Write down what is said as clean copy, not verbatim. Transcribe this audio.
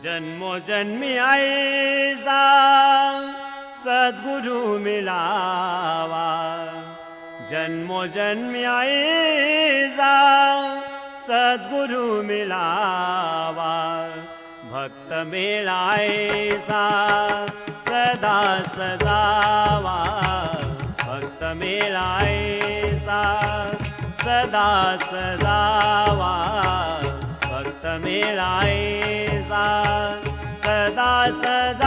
जन्मोजन्मी आईचा सद्गुरु मिळावा, जन्मोजन्मी आईचा सद्गुरु मिळावा, भक्त मिळायचा सदा सदावा, भक्त मिळायचा सदा सदावा, भक्त मिळायचा सदा सदा